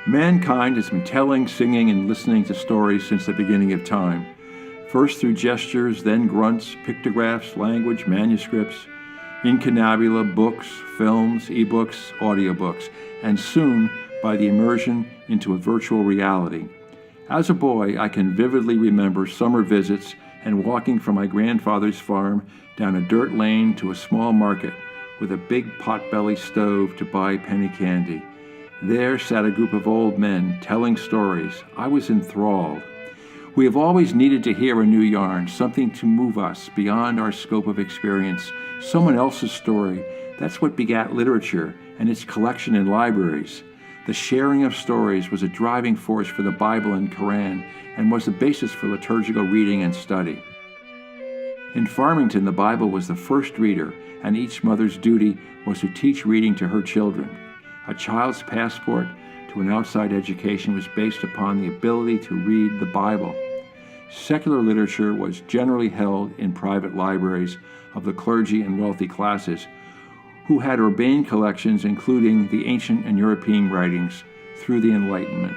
Mankind has been telling, singing, and listening to stories since the beginning of time. First through gestures, then grunts, pictographs, language, manuscripts, incunabula, books, films, ebooks, audiobooks, and soon by the immersion into a virtual reality. As a boy, I can vividly remember summer visits and walking from my grandfather's farm down a dirt lane to a small market with a big potbelly stove to buy penny candy. There sat a group of old men telling stories. I was enthralled. We have always needed to hear a new yarn, something to move us beyond our scope of experience, someone else's story. That's what begat literature and its collection in libraries. The sharing of stories was a driving force for the Bible and Quran and was the basis for liturgical reading and study. In Farmington, the Bible was the first reader, and each mother's duty was to teach reading to her children. A child's passport to an outside education was based upon the ability to read the Bible. Secular literature was generally held in private libraries of the clergy and wealthy classes, who had urbane collections including the ancient and European writings through the Enlightenment.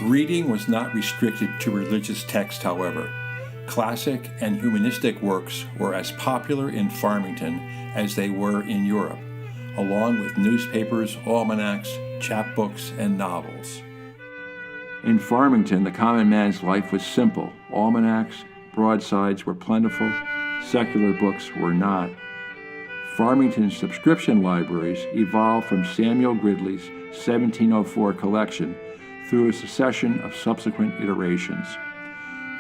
Reading was not restricted to religious text, however. Classic and humanistic works were as popular in Farmington as they were in Europe, along with newspapers, almanacs, chapbooks, and novels. In Farmington, the common man's life was simple. Almanacs, broadsides were plentiful. Secular books were not. Farmington's subscription libraries evolved from Samuel Gridley's 1704 collection through a succession of subsequent iterations.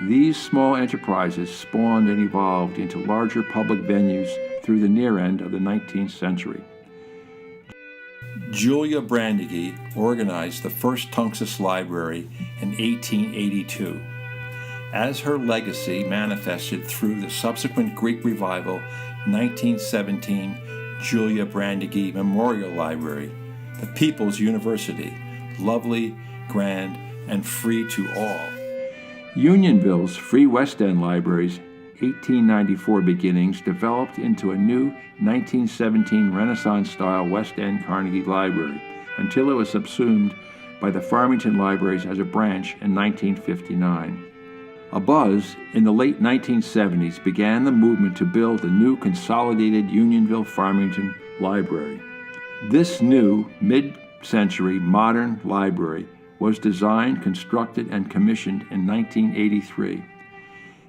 These small enterprises spawned and evolved into larger public venues through the near end of the 19th century. Julia Brandegee organized the first Tunxus Library in 1882. As her legacy manifested through the subsequent Greek Revival, 1917 Julia Brandegee Memorial Library, the People's University, lovely, grand, and free to all. Unionville's Free West End Libraries, 1894 beginnings, developed into a new 1917 Renaissance-style West End Carnegie Library until it was subsumed by the Farmington Libraries as a branch in 1959. A buzz in the late 1970s began the movement to build a new consolidated Unionville-Farmington Library. This new mid-century modern library was designed, constructed, and commissioned in 1983.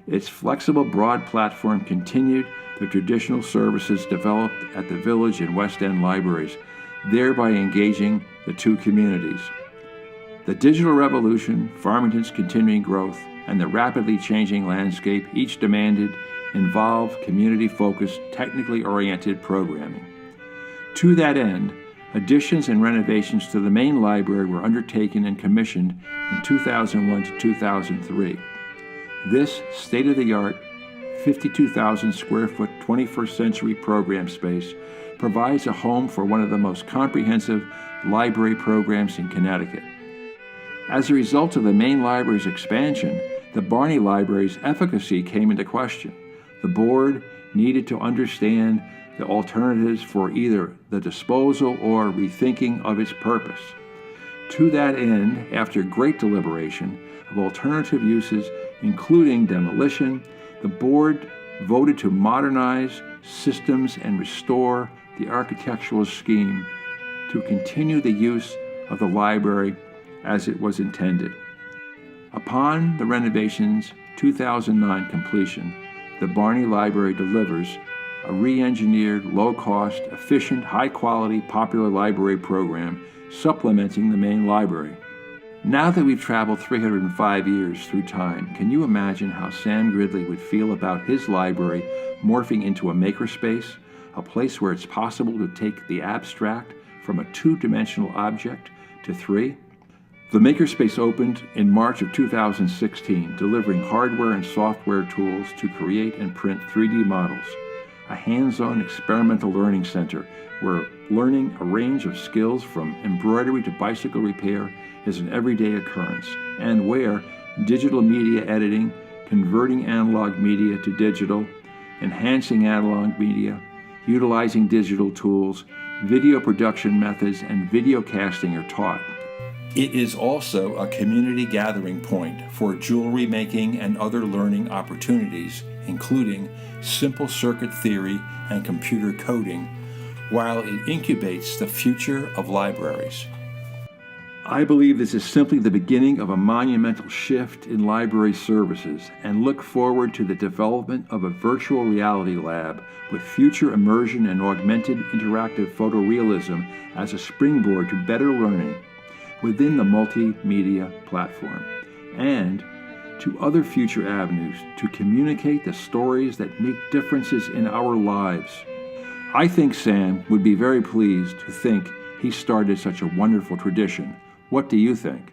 Its flexible, broad platform continued the traditional services developed at the Village and West End libraries, thereby engaging the two communities. The digital revolution, Farmington's continuing growth, and the rapidly changing landscape each demanded involved community-focused, technically oriented programming. To that end, additions and renovations to the main library were undertaken and commissioned in 2001 to 2003. This state-of-the-art, 52,000 square foot 21st century program space provides a home for one of the most comprehensive library programs in Connecticut. As a result of the main library's expansion, the Barney Library's efficacy came into question. The board needed to understand the alternatives for either the disposal or rethinking of its purpose. To that end, after great deliberation of alternative uses, including demolition, the board voted to modernize systems and restore the architectural scheme to continue the use of the library as it was intended. Upon the renovation's 2009 completion, the Barney Library delivers a re-engineered, low-cost, efficient, high-quality, popular library program supplementing the main library. Now that we've traveled 305 years through time, can you imagine how Sam Gridley would feel about his library morphing into a makerspace, a place where it's possible to take the abstract from a two-dimensional object to three? The Makerspace opened in March of 2016, delivering hardware and software tools to create and print 3D models, a hands-on experimental learning center where learning a range of skills from embroidery to bicycle repair is an everyday occurrence, and where digital media editing, converting analog media to digital, enhancing analog media, utilizing digital tools, video production methods, and video casting are taught. It is also a community gathering point for jewelry making and other learning opportunities, including simple circuit theory and computer coding, while it incubates the future of libraries. I believe this is simply the beginning of a monumental shift in library services and look forward to the development of a virtual reality lab with future immersion and augmented interactive photorealism as a springboard to better learning within the multimedia platform, and to other future avenues to communicate the stories that make differences in our lives. I think Sam would be very pleased to think he started such a wonderful tradition. What do you think?